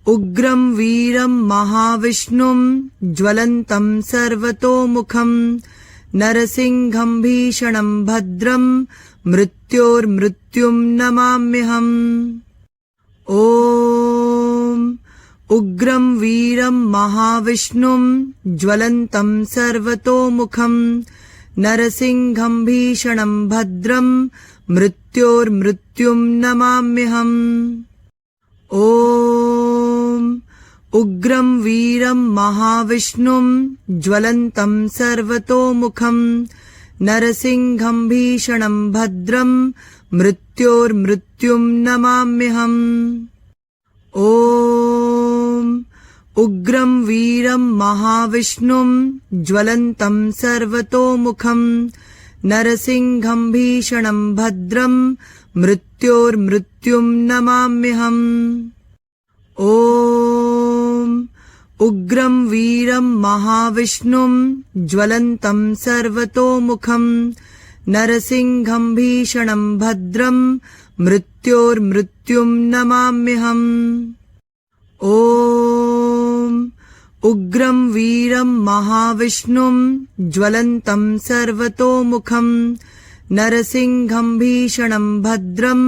उग्रं वीरं महाविष्णुं ज्वलन्तं सर्वतोमुखं नरसिंहं भीषणं भद्रं मृत्योर्मृत्युं नमाम्यहम्। ॐ उग्रं वीरं महाविष्णुं ज्वलन्तं सर्वतोमुखं नरसिंहं भीषणं भद्रं मृत्योर्मृत्युं नमाम्यहम्। ॐ उग्रं वीरं महाविष्णुं ज्वलन्तं सर्वतोमुखं नरसिंहं भीषणं भद्रं मृत्योर्मृत्युं नमाम्यहम्। ॐ उग्रं वीरं महाविष्णुं ज्वलन्तं सर्वतोमुखं नरसिंहं भीषणं भद्रं मृत्योर्मृत्युं नमाम्यहम्। ॐ उग्रं वीरं महाविष्णुं ज्वलन्तं सर्वतोमुखं नरसिंहं भीषणं भद्रं मृत्योर्मृत्युं नमाम्यहम्। ॐ उग्रं वीरं महाविष्णुं ज्वलन्तं सर्वतोमुखं नरसिंहं भीषणं भद्रं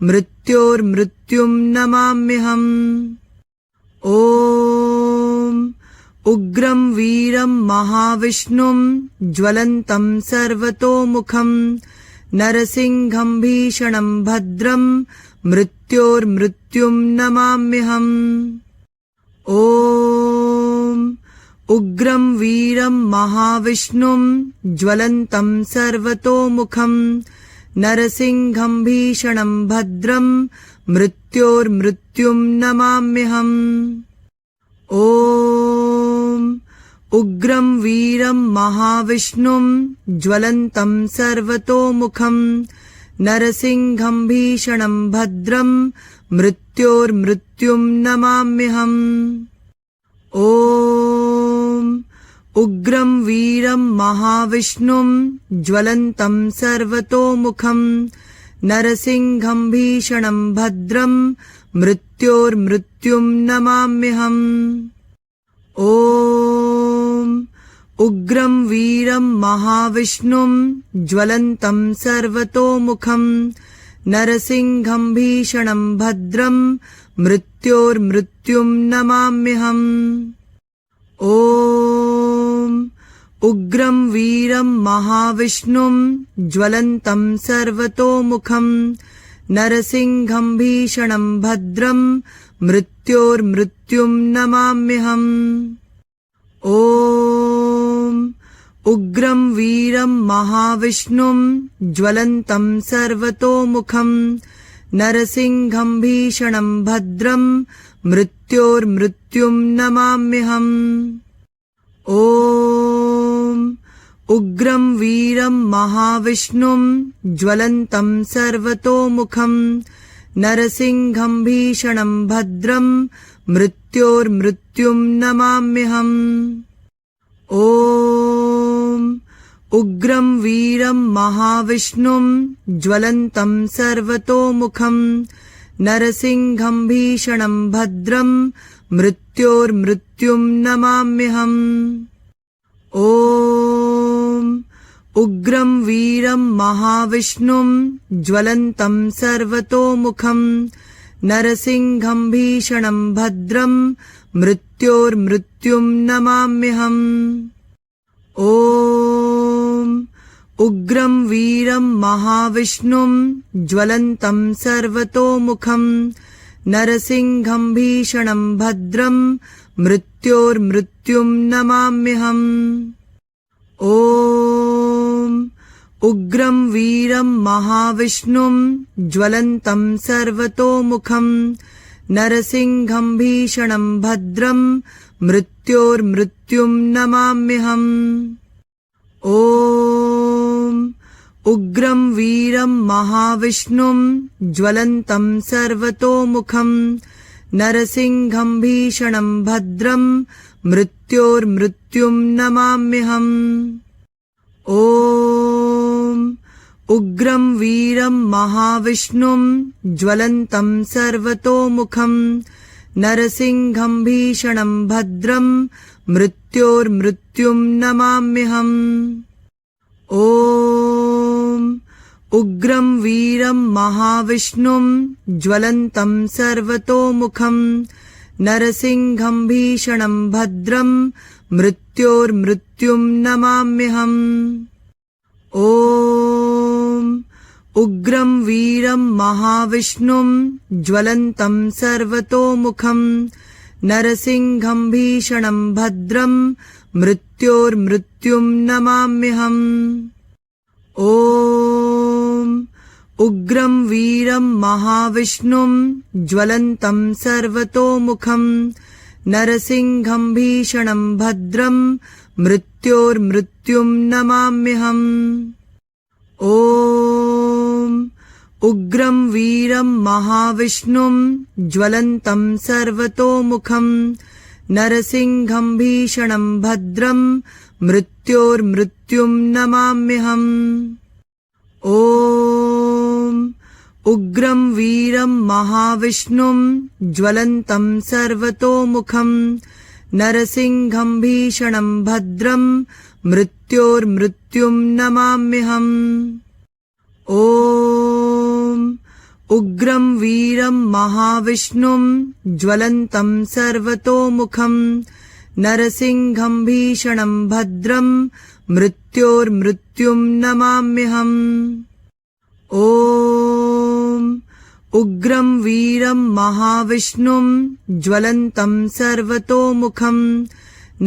मृत्योर्मृत्युं नमाम्यहम्। ॐ उग्रं वीरं महाविष्णुं ज्वलन्तं सर्वतोमुखं नरसिंहं भीषणं भद्रं मृत्योर्मृत्युं नमाम्यहम्। ॐ उग्रं वीरं महाविष्णुं ज्वलन्तं सर्वतोमुखं नरसिंहं भीषणं भद्रं मृत्योर्मृत्युं नमाम्यहम्। ॐ उग्रं वीरं महाविष्णुं ज्वलन्तं सर्वतोमुखं नरसिंहं भीषणं भद्रं मृत्योर्मृत्युं नमाम्यहम्। ॐ उग्रं वीरं महाविष्णुं ज्वलन्तं सर्वतोमुखं नरसिंहं भीषणं भद्रं मृत्योर्मृत्युं नमाम्यहम्। ॐ उग्रं वीरं महाविष्णुं ज्वलन्तं सर्वतोमुखं नरसिंहं भीषणं भद्रं मृत्योर्मृत्युं नमाम्यहम्। ॐ उग्रं वीरं महाविष्णुं ज्वलन्तं सर्वतोमुखं नरसिंहं भीषणं भद्रं मृत्योर्मृत्युं नमाम्यहम्। ॐ उग्रं वीरं महाविष्णुं ज्वलन्तं सर्वतोमुखं नरसिंहं भीषणं भद्रं मृत्योर्मृत्युं नमाम्यहम्। ॐ उग्रं वीरं महाविष्णुं ज्वलन्तं सर्वतोमुखं नरसिंहं भीषणं भद्रं मृत्योर्मृत्युं नमाम्यहम्। ॐ उग्रं वीरं महाविष्णुं ज्वलन्तं सर्वतोमुखं नरसिंहं भीषणं भद्रं मृत्योर्मृत्युं नमाम्यहम्। ॐ उग्रं वीरं महाविष्णुं ज्वलन्तं सर्वतोमुखं नरसिंहं भीषणं भद्रं मृत्योर्मृत्युं नमाम्यहम्। ॐ उग्रं वीरं महाविष्णुं ज्वलन्तं सर्वतोमुखं नरसिंहं भीषणं भद्रं मृत्योर्मृत्युं नमाम्यहम्। ॐ उग्रं वीरं महाविष्णुं ज्वलन्तं सर्वतोमुखं नरसिंहं भीषणं भद्रं मृत्योर्मृत्युं नमाम्यहम्। ॐ उग्रं वीरं महाविष्णुं ज्वलन्तं सर्वतोमुखं नरसिंहं भीषणं भद्रं मृत्योर्मृत्युं नमाम्यहम्। ॐ उग्रं वीरं महाविष्णुं ज्वलन्तं सर्वतोमुखं नरसिंहं भीषणं भद्रं मृत्योर्मृत्युं नमाम्यहम्। ॐ उग्रं वीरं महाविष्णुं ज्वलन्तं सर्वतोमुखं नरसिंहं भीषणं भद्रं मृत्योर्मृत्युं नमाम्यहम्। ॐ उग्रं वीरं महाविष्णुं ज्वलन्तं सर्वतोमुखं नरसिंहं भीषणं भद्रं मृत्योर्मृत्युं नमाम्यहम्। ॐ उग्रं वीरं महाविष्णुं ज्वलन्तं सर्वतोमुखं नरसिंहं भीषणं भद्रं मृत्योर्मृत्युं नमाम्यहम्। ॐ उग्रं वीरं महाविष्णुं ज्वलन्तं सर्वतोमुखं नरसिंहं भीषणं भद्रं मृत्योर्मृत्युं नमाम्यहम्। ॐ उग्रं वीरं महाविष्णुं ज्वलन्तं सर्वतोमुखं नरसिंहं भीषणं भद्रं मृत्योर्मृत्युं नमाम्यहम्। ॐ उग्रं वीरं महाविष्णुं ज्वलन्तं सर्वतोमुखं नरसिंहं भीषणं भद्रं मृत्योर्मृत्युं नमाम्यहम्। ॐ उग्रं वीरं महाविष्णुं ज्वलन्तं सर्वतोमुखं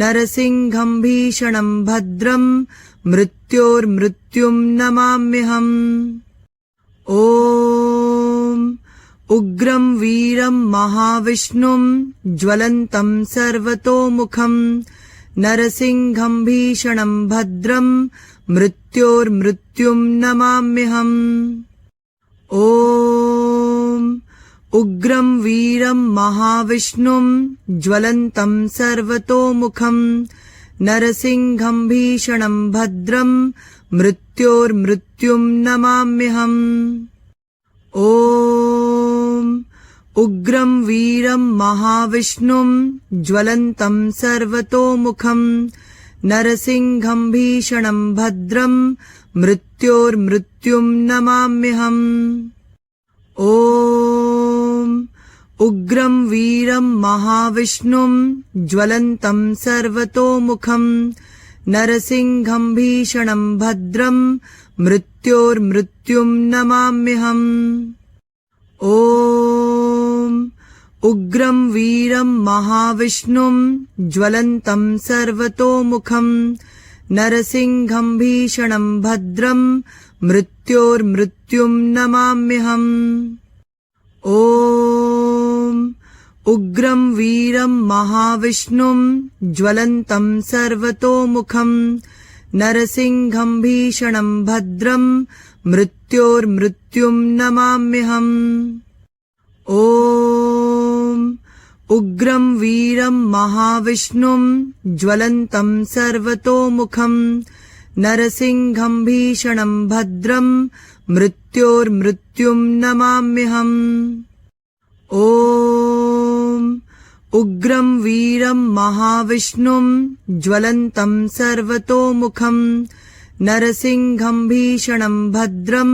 नरसिंहं भीषणं भद्रं मृत्योर्मृत्युं नमाम्यहम्। ॐ उग्रं वीरं महाविष्णुं ज्वलन्तं सर्वतोमुखं नरसिंहं भीषणं भद्रं मृत्योर्मृत्युं नमाम्यहम्। ॐ उग्रं वीरं महाविष्णुं ज्वलन्तं सर्वतोमुखं नरसिंहं भीषणं भद्रं मृत्योर्मृत्युं नमाम्यहम्। ॐ उग्रं वीरं महाविष्णुं ज्वलन्तं सर्वतोमुखं नरसिंहं भीषणं भद्रं मृत्योर्मृत्युं नमाम्यहम्। ॐ उग्रं वीरं महाविष्णुं ज्वलन्तं सर्वतोमुखं नरसिंहं भीषणं भद्रं मृत्योर्मृत्युं नमाम्यहम्। ॐ उग्रं वीरं महाविष्णुं ज्वलन्तं सर्वतोमुखं नरसिंहं भीषणं भद्रं मृत्योर्मृत्युं नमाम्यहम्। ॐ उग्रं वीरं महाविष्णुं ज्वलन्तं सर्वतोमुखं नरसिंहं भीषणं भद्रं मृत्योर्मृत्युं नमाम्यहम्। ॐ उग्रं वीरं महाविष्णुं ज्वलन्तं सर्वतोमुखं नरसिंहं भीषणं भद्रं मृत्योर्मृत्युं नमाम्यहम्। ॐ उग्रं वीरं महाविष्णुं ज्वलन्तं सर्वतोमुखं नरसिंहं भीषणं भद्रं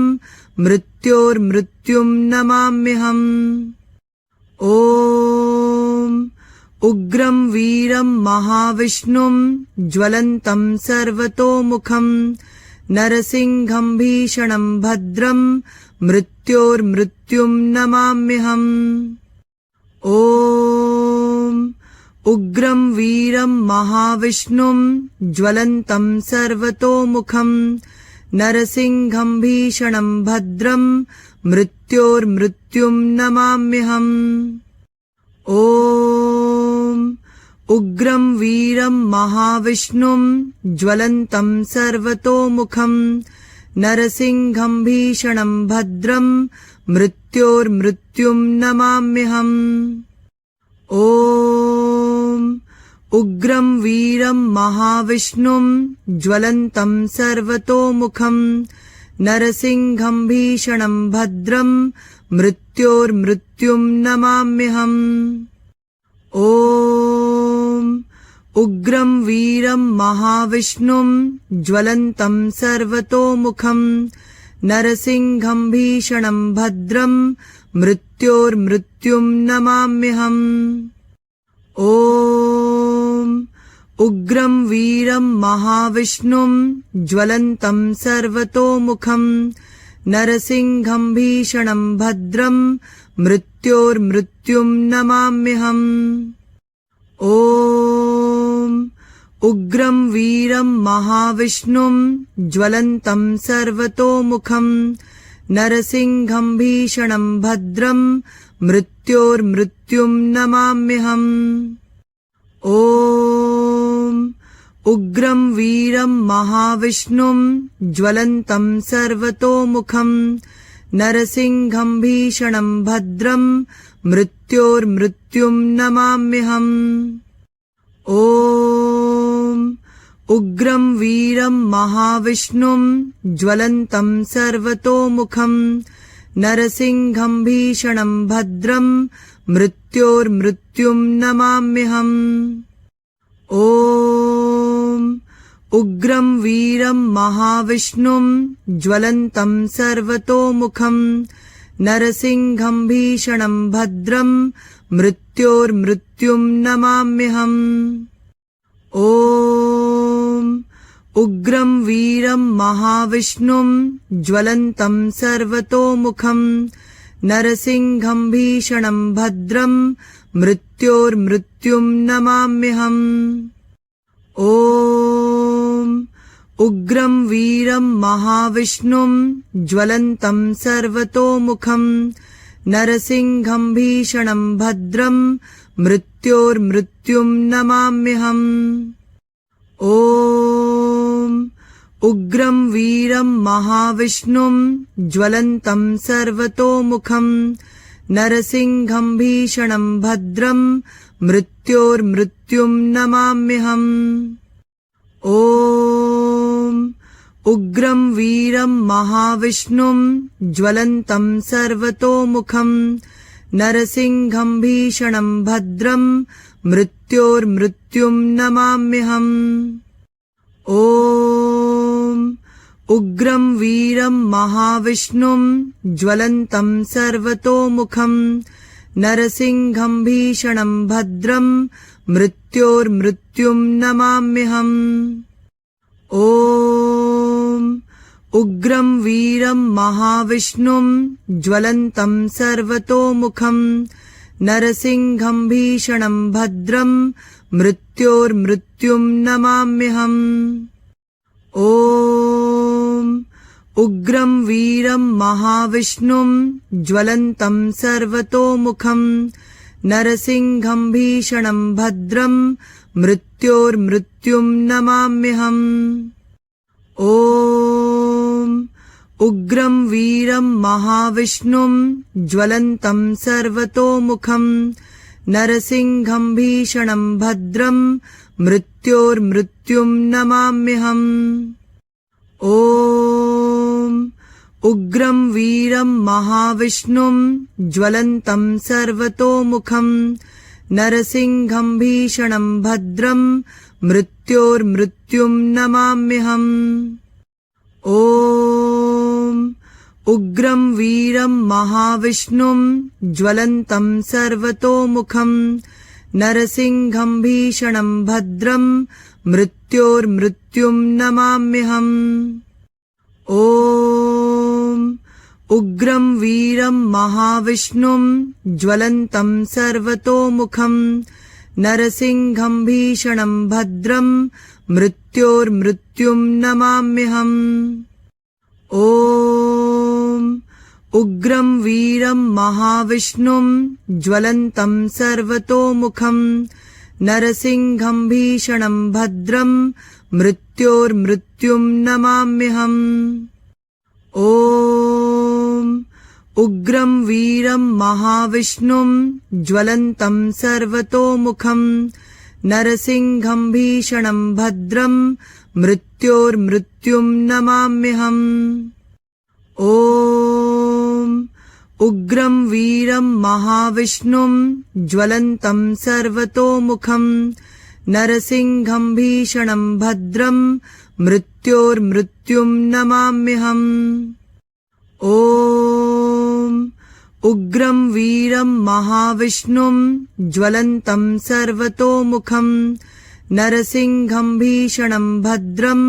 मृत्योर्मृत्युं नमाम्यहम्। ॐ उग्रं वीरं महाविष्णुं ज्वलन्तं सर्वतोमुखं नरसिंहं भीषणं भद्रं मृत्योर्मृत्युं नमाम्यहम्। ॐ उग्रं वीरं महाविष्णुं ज्वलन्तं सर्वतोमुखं नरसिंहं भीषणं भद्रं मृत्योर्मृत्युं नमाम्यहम्। ॐ उग्रं वीरं महाविष्णुं ज्वलन्तं सर्वतोमुखं नरसिंहं भीषणं भद्रं मृत्योर्मृत्युं नमाम्यहम्। ॐ उग्रं वीरं महाविष्णुं ज्वलन्तं सर्वतोमुखं नरसिंहं भीषणं भद्रं मृत्योर्मृत्युं नमाम्यहम्। ॐ उग्रं वीरं महाविष्णुं ज्वलन्तं सर्वतोमुखं नरसिंहं भीषणं भद्रं मृत्योर्मृत्युं नमाम्यहम्। ॐ उग्रं वीरं महाविष्णुं ज्वलन्तं सर्वतोमुखं नरसिंहं भीषणं भद्रं मृत्योर्मृत्युं नमाम्यहम्। ॐ उग्रं वीरं महाविष्णुं ज्वलन्तं सर्वतोमुखं नरसिंहं भीषणं भद्रं मृत्योर्मृत्युं नमाम्यहम्। ॐ उग्रं वीरं महाविष्णुं ज्वलन्तं सर्वतोमुखं नरसिंहं भीषणं भद्रं मृत्योर्मृत्युं नमाम्यहम्। ॐ उग्रं वीरं महाविष्णुं ज्वलन्तं सर्वतोमुखं नरसिंहं भीषणं भद्रं मृत्योर्मृत्युं नमाम्यहम्। ॐ उग्रं वीरं महाविष्णुं ज्वलन्तं सर्वतोमुखं नरसिंहं भीषणं भद्रं मृत्योर्मृत्युं नमाम्यहम्। ॐ उग्रं वीरं महाविष्णुं ज्वलन्तं सर्वतोमुखं नरसिंहं भीषणं भद्रं मृत्योर्मृत्युं नमाम्यहम्। ॐ उग्रं वीरं महाविष्णुं ज्वलन्तं सर्वतोमुखं नरसिंहं भीषणं भद्रं मृत्योर्मृत्युं नमाम्यहम्। ॐ उग्रं वीरं महाविष्णुं ज्वलन्तं सर्वतोमुखं नरसिंहं भीषणं भद्रं मृत्योर्मृत्युं नमाम्यहम्। ॐ उग्रं वीरं महाविष्णुं ज्वलन्तं सर्वतोमुखं नरसिंहं भीषणं भद्रं मृत्योर्मृत्युं नमाम्यहम्। ॐ उग्रं वीरं महाविष्णुं ज्वलन्तं सर्वतोमुखं नरसिंहं भीषणं भद्रं मृत्योर्मृत्युं नमाम्यहम्। ॐ उग्रं वीरं महाविष्णुं ज्वलन्तं सर्वतोमुखं नरसिंहं भीषणं भद्रं मृत्योर्मृत्युं नमाम्यहम्। ॐ उग्रं वीरं महाविष्णुं ज्वलन्तं सर्वतोमुखं नरसिंहं भीषणं भद्रं मृत्योर्मृत्युं नमाम्यहम्। ॐ उग्रं वीरं महाविष्णुं ज्वलन्तं सर्वतोमुखं नरसिंहं भीषणं भद्रं मृत्योर्मृत्युं नमाम्यहम्। ॐ उग्रं वीरं महाविष्णुं ज्वलन्तं सर्वतोमुखं नरसिंहं भीषणं भद्रं मृत्योर्मृत्युं नमाम्यहम्। ॐ उग्रं वीरं महाविष्णुं ज्वलन्तं सर्वतोमुखं नरसिंहं भीषणं भद्रं मृत्योर्मृत्युं नमाम्यहम्। ॐ उग्रं वीरं महाविष्णुं ज्वलन्तं सर्वतोमुखं नरसिंहं भीषणं भद्रं मृत्योर्मृत्युं नमाम्यहम्। ॐ उग्रं वीरं महाविष्णुं ज्वलन्तं सर्वतोमुखं नरसिंहं भीषणं भद्रं मृत्योर्मृत्युं नमाम्यहम्। ॐ उग्रं वीरं महाविष्णुं ज्वलन्तं सर्वतोमुखं नरसिंहं भीषणं भद्रं मृत्योर्मृत्युं नमाम्यहम्। ॐ उग्रं वीरं महाविष्णुं ज्वलन्तं सर्वतोमुखं नरसिंहं भीषणं भद्रं मृत्योर्मृत्युं नमाम्यहम्। ॐ उग्रं वीरं महाविष्णुं ज्वलन्तं सर्वतोमुखं नरसिंहं भीषणं भद्रं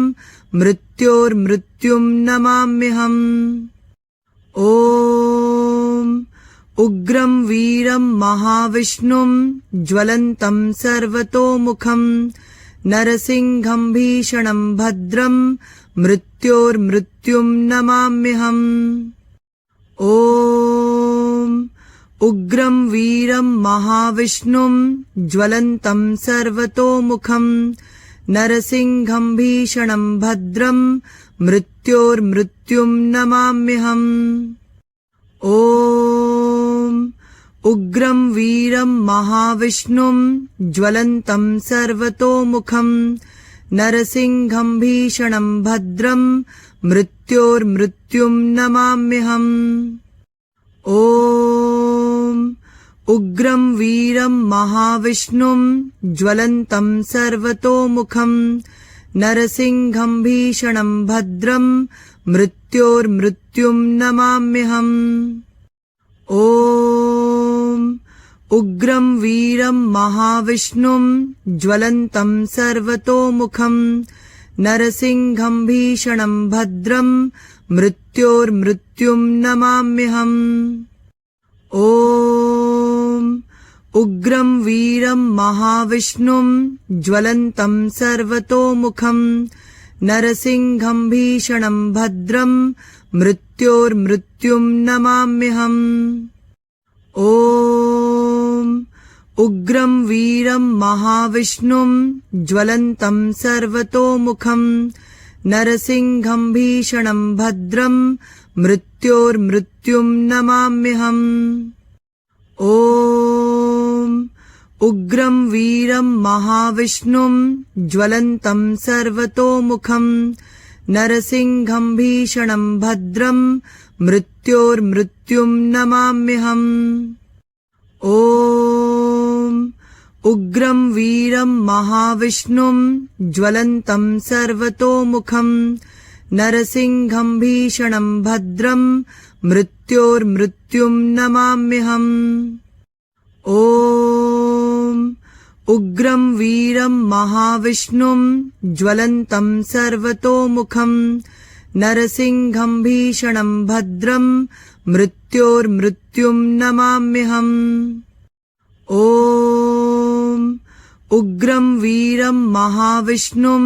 मृत्योर्मृत्युं नमाम्यहम्। ॐ उग्रं वीरं महाविष्णुं ज्वलन्तं सर्वतोमुखं नरसिंहं भीषणं भद्रं मृत्योर्मृत्युं नमाम्यहम्। ॐ उग्रं वीरं महाविष्णुं ज्वलन्तं सर्वतोमुखं नरसिंहं भीषणं भद्रं मृत्योर्मृत्युं नमाम्यहम्। ॐ उग्रं वीरं महाविष्णुं ज्वलन्तं सर्वतोमुखं नरसिंहं भीषणं भद्रं मृत्योर्मृत्युं नमाम्यहम्। ॐ उग्रं वीरं महाविष्णुं ज्वलन्तं सर्वतोमुखं नरसिंहं भीषणं भद्रं मृत्योर्मृत्युं नमाम्यहम्। ॐ उग्रं वीरं महाविष्णुं ज्वलन्तं सर्वतोमुखं नरसिंहं भीषणं भद्रं मृत्योर्मृत्युं नमाम्यहम्। ॐ उग्रं वीरं महाविष्णुं ज्वलन्तं सर्वतोमुखं नरसिंहं भीषणं भद्रं मृत्योर्मृत्युं नमाम्यहम्। ॐ उग्रं वीरं महाविष्णुं ज्वलन्तं सर्वतोमुखं नरसिंहं भीषणं भद्रं मृत्योर्मृत्युं नमाम्यहम्। ॐ उग्रं वीरं महाविष्णुं ज्वलन्तं सर्वतोमुखं नरसिंहं भीषणं भद्रं मृत्योर्मृत्युं नमाम्यहम्। ॐ उग्रं वीरं महाविष्णुं ज्वलन्तं सर्वतोमुखं नरसिंहं भीषणं भद्रं मृत्योर्मृत्युं नमाम्यहम्। ॐ उग्रं वीरं महाविष्णुं ज्वलन्तं सर्वतोमुखं नरसिंहं भीषणं भद्रं मृत्योर्मृत्युं नमाम्यहम्। ॐ उग्रं वीरं महाविष्णुं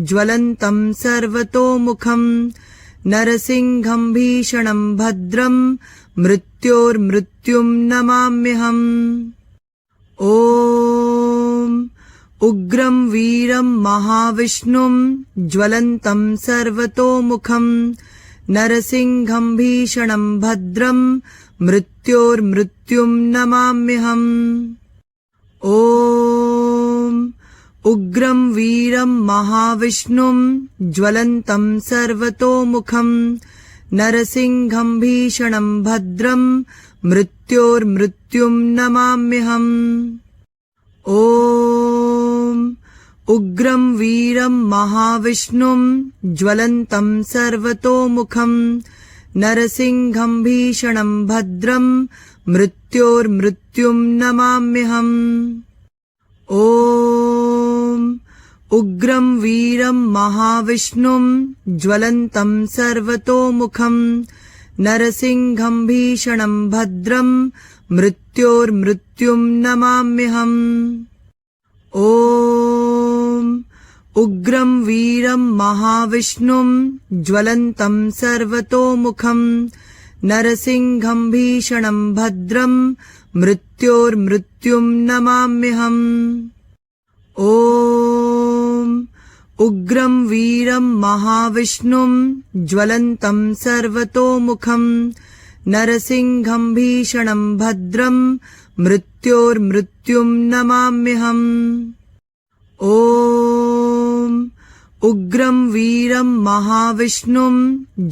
ज्वलन्तं सर्वतोमुखं नरसिंहं भीषणं भद्रं मृत्योर्मृत्युं नमाम्यहम्। ॐ उग्रं वीरं महाविष्णुं ज्वलन्तं सर्वतोमुखं नरसिंहं भीषणं भद्रं मृत्योर्मृत्युं नमाम्यहम्। ॐ उग्रं वीरं महाविष्णुं ज्वलन्तं सर्वतोमुखं नरसिंहं भीषणं भद्रं मृत्योर्मृत्युं नमाम्यहम्। ॐ उग्रं वीरं महाविष्णुं ज्वलन्तं सर्वतोमुखं नरसिंहं भीषणं भद्रं मृत्योर्मृत्युं नमाम्यहम्। ॐ उग्रं वीरं महाविष्णुं ज्वलन्तं सर्वतोमुखं नरसिंहं भीषणं भद्रं मृत्योर्मृत्युं नमाम्यहम्। ॐ उग्रं वीरं महाविष्णुं ज्वलन्तं सर्वतोमुखं नरसिंहं भीषणं भद्रं मृत्योर्मृत्युं नमाम्यहम्। ॐ उग्रं वीरं महाविष्णुं ज्वलन्तं सर्वतोमुखं नरसिंहं भीषणं भद्रं मृत्योर्मृत्युं नमाम्यहम्। ॐ उग्रं वीरं महाविष्णुं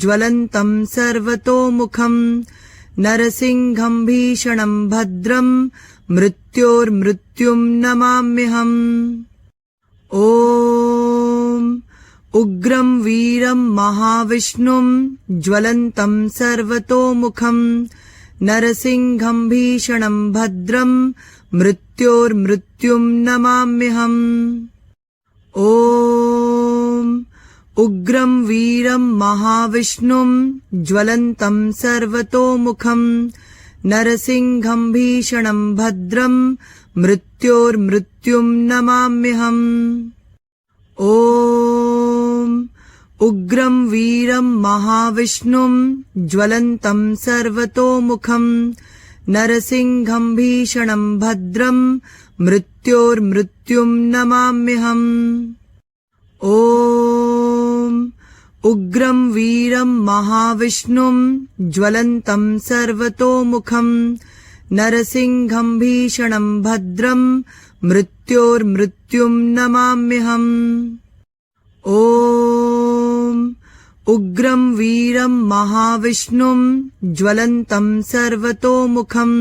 ज्वलन्तं सर्वतोमुखं नरसिंहं भीषणं भद्रं मृत्योर्मृत्युं नमाम्यहम्। ॐ उग्रं वीरं महाविष्णुं ज्वलन्तं सर्वतोमुखं नरसिंहं भीषणं भद्रं मृत्योर्मृत्युं नमाम्यहम्। ॐ उग्रं वीरं महाविष्णुं ज्वलन्तं सर्वतोमुखं नरसिंहं भीषणं भद्रं मृत्योर्मृत्युं नमाम्यहम्। ॐ उग्रं वीरं महाविष्णुं ज्वलन्तं सर्वतोमुखं नरसिंहं भीषणं भद्रं मृत्योर्मृत्युं नमाम्यहम्। ॐ उग्रं वीरं महाविष्णुं ज्वलन्तं सर्वतोमुखं नरसिंहं भीषणं भद्रं मृत्योर्मृत्युं नमाम्यहम्। ॐ उग्रं वीरं महाविष्णुं ज्वलन्तं सर्वतोमुखं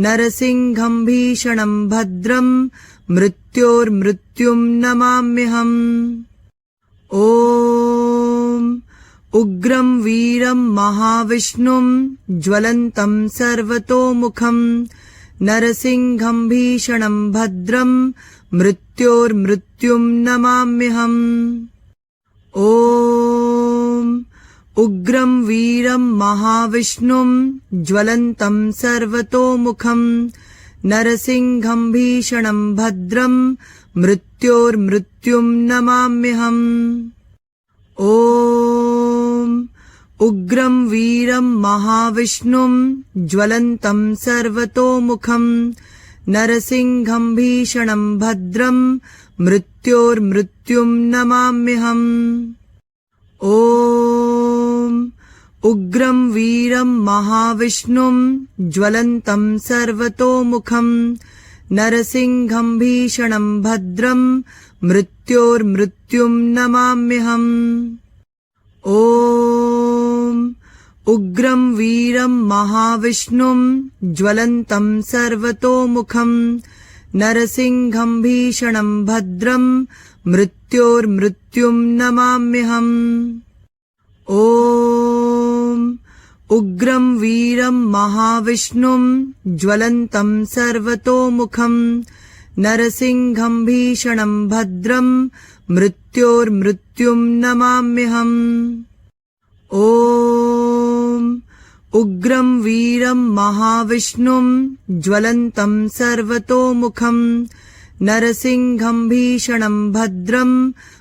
नरसिंहं भीषणं भद्रं मृत्योर्मृत्युं नमाम्यहम्। ॐ उग्रं वीरं महाविष्णुं ज्वलन्तं सर्वतोमुखं नरसिंहं भीषणं भद्रं मृत्योर्मृत्युं नमाम्यहम्। ॐ उग्रं वीरं महाविष्णुं ज्वलन्तं सर्वतोमुखं नरसिंहं भीषणं भद्रं मृत्योर्मृत्युं नमाम्यहम्। ॐ उग्रं वीरं महाविष्णुं ज्वलन्तं सर्वतोमुखं नरसिंहं भीषणं भद्रं मृत्योर्मृत्युं नमाम्यहम्। ॐ उग्रं वीरं महाविष्णुं ज्वलन्तं सर्वतोमुखं नरसिंहं भीषणं भद्रं मृत्योर्मृत्युं नमाम्यहम्। ॐ उग्रं वीरं महाविष्णुं ज्वलन्तं सर्वतोमुखं नरसिंहं भीषणं भद्रं मृत्योर्मृत्युं नमाम्यहम्। ॐ उग्रं वीरं महाविष्णुं ज्वलन्तं सर्वतोमुखं नरसिंहं भीषणं भद्रं मृत्योर्मृत्युं नमाम्यहम्। ॐ उग्रं वीरं महाविष्णुं ज्वलन्तं सर्वतोमुखं नरसिंहं भीषणं भद्रं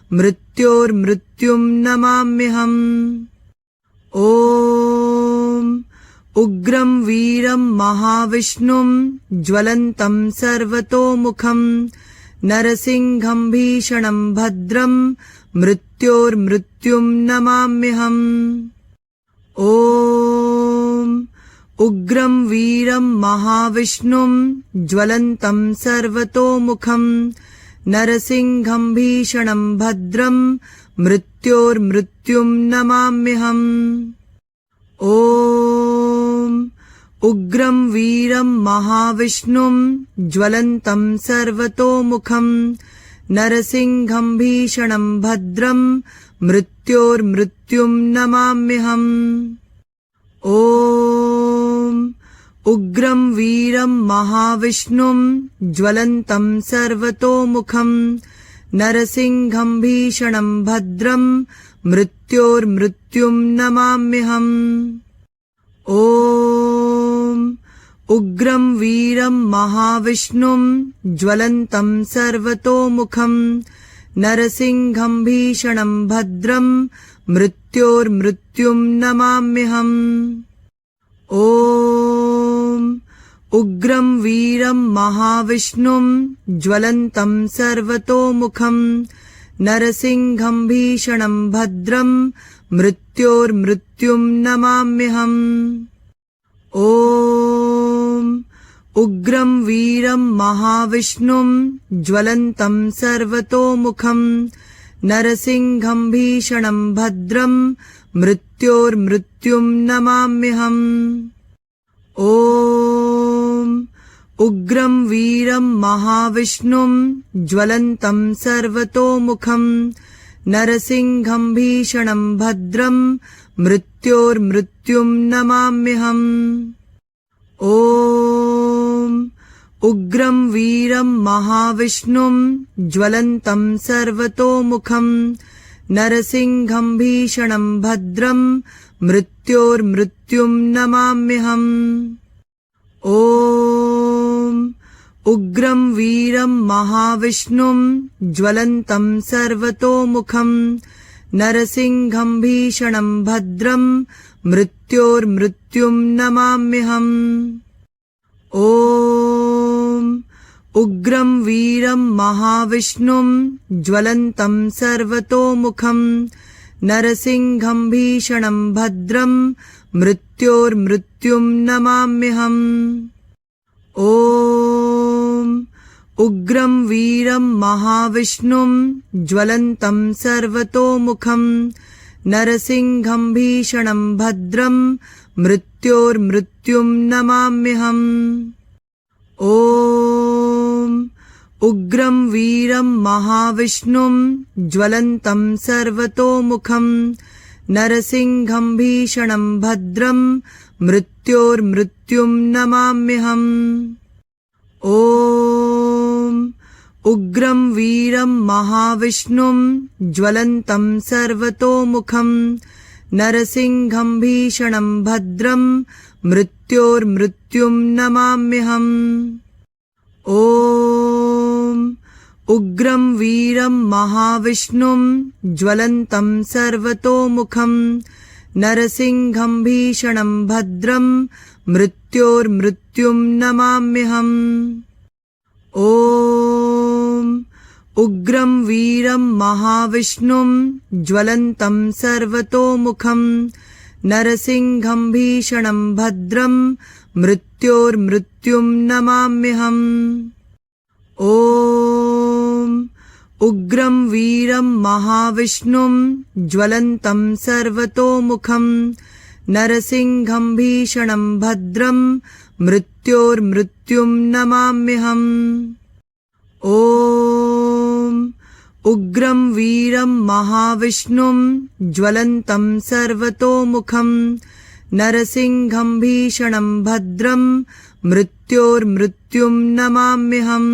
मृत्योर्मृत्युं नमाम्यहम्। ॐ उग्रं वीरं महाविष्णुं ज्वलन्तं सर्वतोमुखं नरसिंहं भीषणं भद्रं मृत्योर्मृत्युं नमाम्यहम्। ॐ उग्रं वीरं महाविष्णुं ज्वलन्तं सर्वतोमुखं नरसिंहं भीषणं भद्रं मृत्योर्मृत्युं नमाम्यहम्। ॐ उग्रं वीरं महाविष्णुं ज्वलन्तं सर्वतोमुखं नरसिंहं भीषणं भद्रं मृत्योर्मृत्युं नमाम्यहम्। ॐ उग्रं वीरं महाविष्णुं ज्वलन्तं सर्वतोमुखं नरसिंहं भीषणं भद्रं मृत्योर्मृत्युं नमाम्यहम्। ॐ उग्रं वीरं महाविष्णुं ज्वलन्तं सर्वतोमुखं नरसिंहं भीषणं भद्रं मृत्योर्मृत्युं नमाम्यहम्। ॐ उग्रं वीरं महाविष्णुं ज्वलन्तं सर्वतोमुखं नरसिंहं भीषणं भद्रं मृत्योर्मृत्युं नमाम्यहम्। ॐ उग्रं वीरं महाविष्णुं ज्वलन्तं सर्वतोमुखं नरसिंहं भीषणं भद्रं मृत्योर्मृत्युं नमाम्यहम्। ॐ उग्रं वीरं महाविष्णुं ज्वलन्तं सर्वतोमुखं नरसिंहं भीषणं भद्रं मृत्योर्मृत्युं नमाम्यहम्। ॐ उग्रं वीरं महाविष्णुं ज्वलन्तं सर्वतोमुखं नरसिंहं भीषणं भद्रं मृत्योर्मृत्युं नमाम्यहम्। ॐ उग्रं वीरं महाविष्णुं ज्वलन्तं सर्वतोमुखं नरसिंहं भीषणं भद्रं मृत्योर्मृत्युं नमाम्यहम्। ॐ उग्रं वीरं महाविष्णुं ज्वलन्तं सर्वतोमुखं नरसिंहं भीषणं भद्रं मृत्योर्मृत्युं नमाम्यहम्। ॐ उग्रं वीरं महाविष्णुं ज्वलन्तं सर्वतोमुखं नरसिंहं भीषणं भद्रं मृत्योर्मृत्युं नमाम्यहम्। ॐ उग्रं वीरं महाविष्णुं ज्वलन्तं सर्वतोमुखं नरसिंहं भीषणं भद्रं मृत्योर्मृत्युं नमाम्यहम्। ॐ उग्रं वीरं महाविष्णुं ज्वलन्तं सर्वतोमुखं नरसिंहं भीषणं भद्रं मृत्योर्मृत्युं नमाम्यहम्। ॐ उग्रं वीरं महाविष्णुं ज्वलन्तं सर्वतोमुखं नरसिंहं भीषणं भद्रं मृत्योर्मृत्युं नमाम्यहम्। ॐ उग्रं वीरं महाविष्णुं ज्वलन्तं सर्वतोमुखं नरसिंहं भीषणं भद्रं मृत्योर्मृत्युं नमाम्यहम्। ॐ उग्रं वीरं महाविष्णुं ज्वलन्तं सर्वतोमुखं नरसिंहं भीषणं भद्रं मृत्योर्मृत्युं नमाम्यहम्। ॐ उग्रं वीरं महाविष्णुं ज्वलन्तं सर्वतोमुखं नरसिंहं भीषणं भद्रं मृत्योर्मृत्युं नमाम्यहम्।